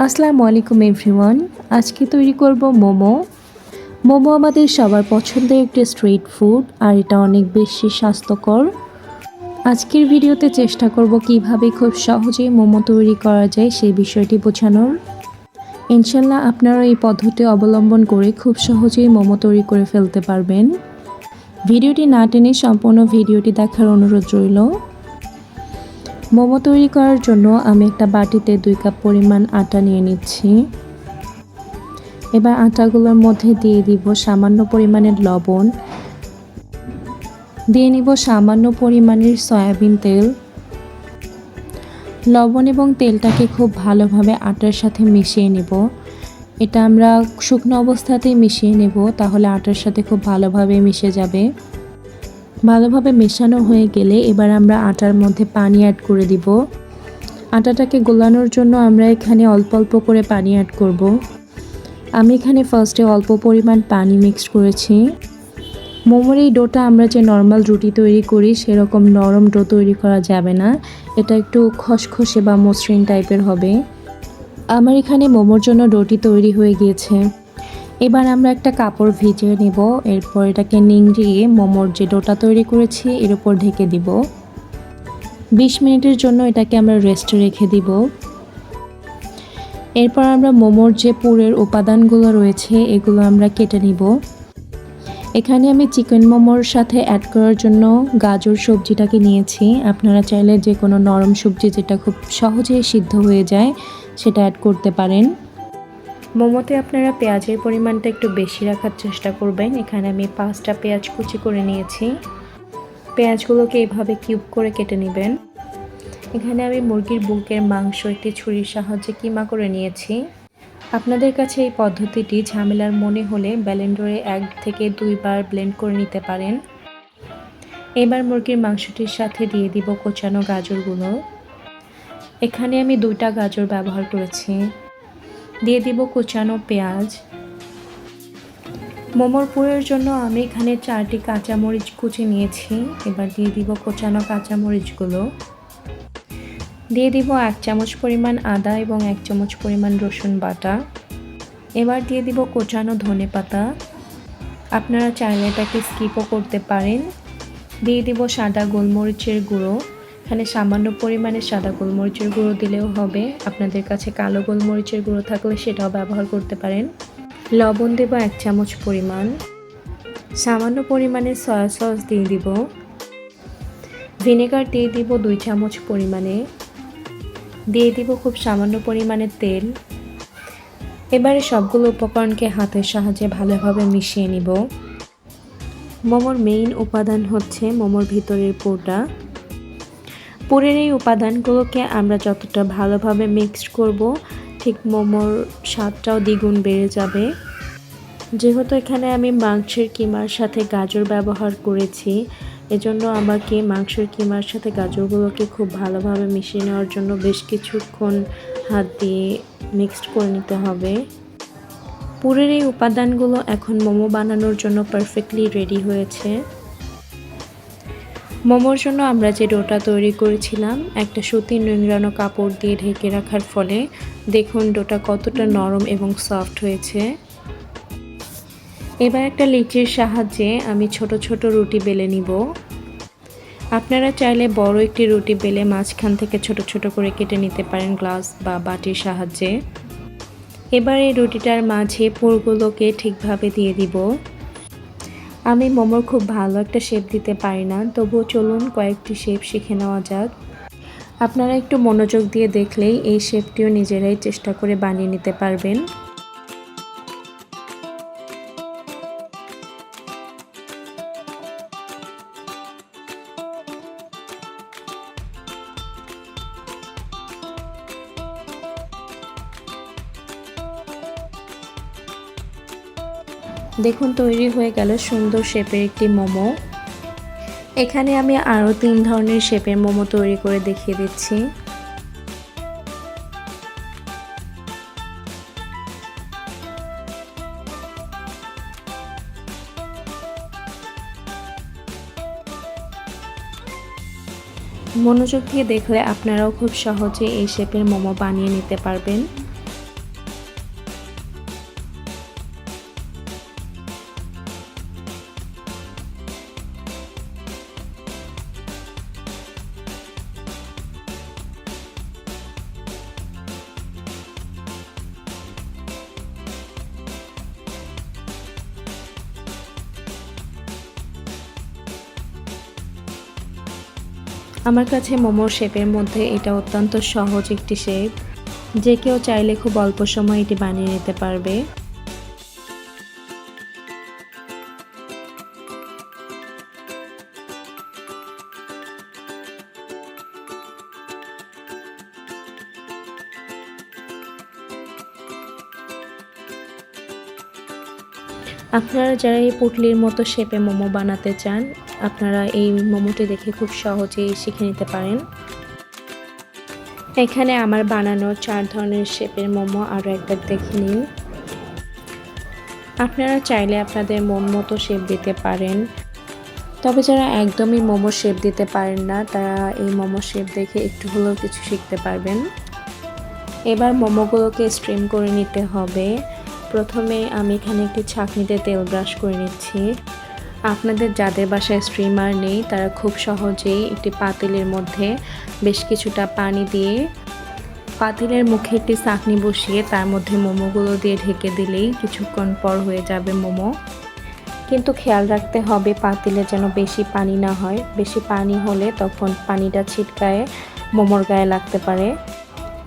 আসসালামু আলাইকুম এভরিওয়ান। আজকে তৈরি করব মোমো। মোমো আমাদের সবার পছন্দের একটি স্ট্রিট ফুড আর এটা অনেক বেশি স্বাস্থ্যকর। আজকের ভিডিওতে চেষ্টা করব কিভাবে খুব সহজেই মোমো তৈরি করা যায় সেই বিষয়টি বোঝানোর। ইনশাল্লাহ আপনারা এই পদ্ধতি অবলম্বন করে খুব সহজেই মোমো তৈরি করে ফেলতে পারবেন। ভিডিওটি না টেনে সম্পূর্ণ ভিডিওটি দেখার অনুরোধ রইল। মোমো তৈরি করার জন্য আমি একটা বাটিতে 2 কাপ পরিমাণ আটা নিয়ে নিচ্ছি। এবার আটাগুলোর মধ্যে দিয়ে দিব সামান্য পরিমাণের লবণ, দিয়ে নিব সামান্য পরিমাণের সয়াবিন তেল। লবণ এবং তেলটাকে খুব ভালোভাবে আটার সাথে মিশিয়ে নেব। এটা আমরা শুকনো অবস্থাতেই মিশিয়ে নেব, তাহলে আটার সাথে খুব ভালোভাবে মিশে যাবে। ভালোভাবে মেশানো হয়ে গেলে এবার আমরা আটার মধ্যে পানি অ্যাড করে দিব। আটাটাকে গোলানোর জন্য আমরা এখানে অল্প অল্প করে পানি অ্যাড করব। আমি এখানে ফার্স্টে অল্প পরিমাণ পানি মিক্সড করেছি। মোমোর এই ডোটা আমরা যে নর্মাল রুটি তৈরি করি সেরকম নরম ডো তৈরি করা যাবে না, এটা একটু খসখসে বা মসৃণ টাইপের হবে। আমার এখানে মোমোর জন্য ডোটি তৈরি হয়ে গিয়েছে। এবার আমরা একটা কাপড় ভিজিয়ে নেব, এরপর এটাকে নিংড়িয়ে মোমোর যে ডোটা তৈরি করেছি এর উপর ঢেকে দিব। 20 মিনিটের জন্য এটাকে আমরা রেস্টে রেখে দিব। এরপর আমরা মোমোর যে পুরের উপাদানগুলো রয়েছে এগুলো আমরা কেটে নিব। এখানে আমি চিকেন মোমোর সাথে অ্যাড করার জন্য গাজর সবজিটাকে নিয়েছি। আপনারা চাইলে যে কোনো নরম সবজি যেটা খুব সহজেই সিদ্ধ হয়ে যায় সেটা অ্যাড করতে পারেন। মোমোতে আপনারা পেঁয়াজের পরিমাণটা একটু বেশি রাখার চেষ্টা করবেন। এখানে আমি 5টা পেঁয়াজ কুচি করে নিয়েছি। পেঁয়াজগুলোকে এইভাবে কিউব করে কেটে নেবেন। এখানে আমি মুরগির বুকের মাংস একটি ছুরির সাহায্যে কিমা করে নিয়েছি। আপনাদের কাছে এই পদ্ধতিটি ঝামেলার মনে হলে ব্লেন্ডারে 1 থেকে 2 বার ব্লেন্ড করে নিতে পারেন। এবার মুরগির মাংসটির সাথে দিয়ে দিব কোচানো গাজরগুলো। এখানে আমি 2টা গাজর ব্যবহার করেছি। দিয়ে দিব কোচানো পেঁয়াজ। মোমোর পুরের জন্য আমি এখানে 4টি কাঁচামরিচ কুচি নিয়েছি। এবার দিয়ে দিব কোচানো কাঁচামরিচগুলো। দিয়ে দিব 1 চামচ পরিমাণ আদা এবং 1 চামচ পরিমাণ রসুন বাটা। এবার দিয়ে দিব কোচানো ধনেপাতা। আপনারা চাইলে এটাকে স্কিপও করতে পারেন। দিয়ে দিব সাদা গোলমরিচের গুঁড়ো। এখানে সামান্য পরিমাণে সাদা গোলমরিচের গুঁড়ো দিলেও হবে, আপনাদের কাছে কালো গোলমরিচের গুঁড়ো থাকলে সেটাও ব্যবহার করতে পারেন। লবণ দেব 1 চামচ পরিমাণ। সামান্য পরিমাণে সয়া সস দিয়ে দিব। ভিনেগার দিয়ে দিব 2 চামচ পরিমাণে। দিয়ে দিব খুব সামান্য পরিমাণে তেল। এবারে সবগুলো উপকরণকে হাতের সাহায্যে ভালোভাবে মিশিয়ে নিব। মোমোর মেইন উপাদান হচ্ছে মোমোর ভিতরের পুরটা। পুরের এই উপাদানগুলোকে আমরা যতটা ভালোভাবে মিক্সড করব ঠিক মোমোর স্বাদটাও দ্বিগুণ বেড়ে যাবে। যেহেতু এখানে আমি মাংসের কিমার সাথে গাজর ব্যবহার করেছি, এজন্য আমাকে মাংসের কিমার সাথে গাজরগুলোকে খুব ভালোভাবে মিশিয়ে নেওয়ার জন্য বেশ কিছুক্ষণ হাত দিয়ে মিক্সড করে নিতে হবে। পুরের এই উপাদানগুলো এখন মোমো বানানোর জন্য পারফেক্টলি রেডি হয়েছে। মোমোর জন্য আমরা যে ডোটা তৈরি করেছিলাম একটা সুতির নোংরানো কাপড় দিয়ে ঢেকে রাখার ফলে দেখুন ডোটা কতটা নরম এবং সফট হয়েছে। এবার একটা লিচির সাহায্যে আমি ছোট ছোট রুটি বেলে নিব। আপনারা চাইলে বড় একটি রুটি বেলে মাঝখান থেকে ছোট ছোট করে কেটে নিতে পারেন গ্লাস বা বাটির সাহায্যে। এবার এই রুটিটার মাঝে পুরগুলোকে ঠিকভাবে দিয়ে দিব। আমি মোমোর খুব ভালো একটা শেপ দিতে পারি না, তবুও চলুন কয়েকটি শেপ শিখে নেওয়া যাক। আপনারা একটু মনোযোগ দিয়ে দেখলেই এই শেপটিও নিজেরাই চেষ্টা করে বানিয়ে নিতে পারবেন। দেখুন তৈরি হয়ে গেল সুন্দর শেপের একটি মোমো। এখানে আমি আরও 3 ধরনের শেপের মোমো তৈরি করে দেখিয়ে দিচ্ছি। মনোযোগ দিয়ে দেখলে আপনারাও খুব সহজে এই শেপের মোমো বানিয়ে নিতে পারবেন। আমার কাছে মোমোর শেপের মধ্যে এটা অত্যন্ত সহজ একটি শেপ, যে কেউ চাইলে খুব অল্প সময় এটি বানিয়ে নিতে পারবে। আপনারা যারা এই পুটলির মতো শেপে মোমো বানাতে চান, আপনারা এই মোমোটি দেখে খুব সহজেই শিখে নিতে পারেন। এখানে আমার বানানো 4 ধরনের শেপের মোমো আরও একবার দেখে নিন। আপনারা চাইলে আপনাদের মন মতো শেপ দিতে পারেন, তবে যারা একদমই মোমো শেপ দিতে পারেন না, তারা এই মোমো শেপ দেখে একটু হলেও কিছু শিখতে পারবেন। এবার মোমোগুলোকে স্ট্রিম করে নিতে হবে। প্রথমে আমি এখানে একটি ছাঁকনিতে তেল ব্রাশ করে নিচ্ছি। আপনাদের যাদের বাসায় স্ট্রিমার নেই, তারা খুব সহজেই একটি পাতিলের মধ্যে বেশ কিছুটা পানি দিয়ে পাতিলের মুখে একটি ছাঁকনি বসিয়ে তার মধ্যে মোমোগুলো দিয়ে ঢেকে দিলেই কিছুক্ষণ পর হয়ে যাবে মোমো। কিন্তু খেয়াল রাখতে হবে পাতিলে যেন বেশি পানি না হয়, বেশি পানি হলে তখন পানিটা ছিটকায়ে মোমোর গায়ে লাগতে পারে।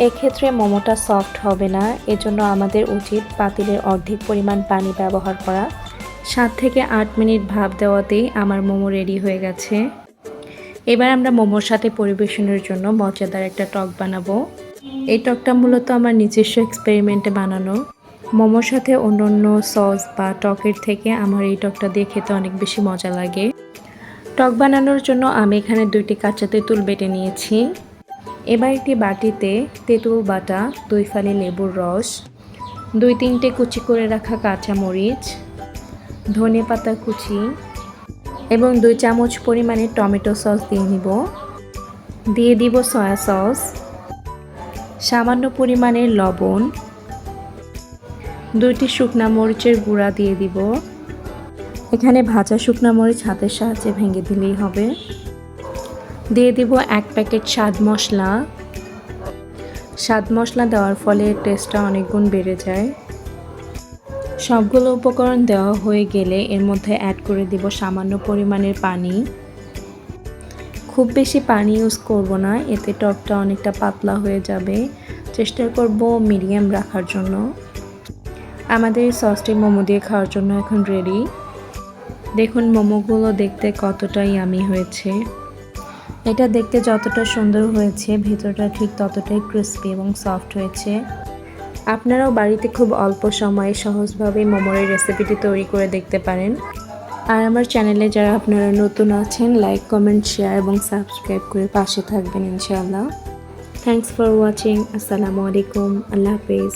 এক্ষেত্রে মোমোটা সফট হবে না, এজন্য আমাদের উচিত পাতিলের অর্ধেক পরিমাণ পানি ব্যবহার করা। 7 থেকে 8 মিনিট ভাপ দেওয়াতেই আমার মোমো রেডি হয়ে গেছে। এবার আমরা মোমোর সাথে পরিবেশনের জন্য মজাদার একটা টক বানাবো। এই টকটা মূলত আমার নিজস্ব এক্সপেরিমেন্টে বানানো। মোমোর সাথে অন্যান্য সস বা টকের থেকে আমার এই টকটা দিয়ে খেতে অনেক বেশি মজা লাগে। টক বানানোর জন্য আমি এখানে 2টি কাঁচা তেঁতুল বেটে নিয়েছি। এবার একটি বাটিতে তেঁতুল বাটা, 2 ফালি লেবুর রস, 2-3টে কুচি করে রাখা কাঁচামরিচ, ধনেপাতা কুচি এবং 2 চামচ পরিমাণে টমেটো সস দিয়ে নিব। দিয়ে দিব সয়া সস, সামান্য পরিমাণের লবণ, 2টি শুকনা মরিচের গুঁড়া দিয়ে দিব। এখানে ভাজা শুকনা মরিচ হাতের সাহায্যে ভেঙে দিলেই হবে। দিয়ে দিব 1 প্যাকেট স্বাদ মশলা। স্বাদ মশলা দেওয়ার ফলে টেস্টটা অনেক গুণ বেড়ে যায়। সবগুলো উপকরণ দেওয়া হয়ে গেলে এর মধ্যে অ্যাড করে দিব সামান্য পরিমাণের পানি। খুব বেশি পানি ইউজ করব না, এতে টকটা অনেকটা পাতলা হয়ে যাবে। চেষ্টা করব মিডিয়াম রাখার জন্য। আমাদের এই সসটি মোমো দিয়ে খাওয়ার জন্য এখন রেডি। দেখুন মোমোগুলো দেখতে কতটা ইয়ামি হয়েছে। এটা দেখতে যতটা সুন্দর হয়েছে, ভেতরটা ঠিক ততটাই ক্রিস্পি এবং সফট হয়েছে। আপনারাও বাড়িতে খুব অল্প সময়ে সহজভাবে মোমোর এই রেসিপিটি তৈরি করে দেখতে পারেন। আর আমার চ্যানেলে যারা আপনারা নতুন আছেন, লাইক, কমেন্ট, শেয়ার এবং সাবস্ক্রাইব করে পাশে থাকবেন ইনশাআল্লাহ। Thanks for watching. আসসালামু আলাইকুম। আল্লাহ হাফেজ।